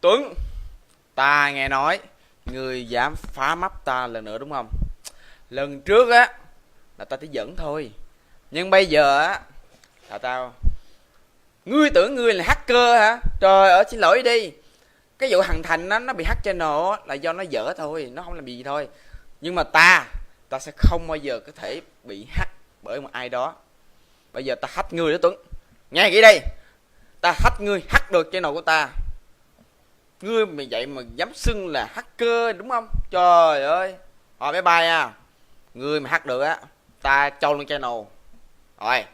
Tuấn, ta nghe nói ngươi dám phá mắt ta lần nữa đúng không? Lần trước á là ta chỉ giỡn thôi, nhưng bây giờ á là tao. Ngươi tưởng ngươi là hacker hả? Trời ơi, xin lỗi đi. Cái vụ thằng Thành nó bị hack channel á là do nó dở thôi, nó không làm gì thôi. Nhưng mà ta sẽ không bao giờ có thể bị hack bởi một ai đó. Bây giờ ta hack ngươi đó Tuấn. Nghe kỹ đây, ta hack ngươi, hack được channel của ta. Ngươi mày vậy mà dám xưng là hacker đúng không? Trời ơi. Rồi bye bye nha. Ngươi mà hack được á, ta cho luôn channel. Rồi.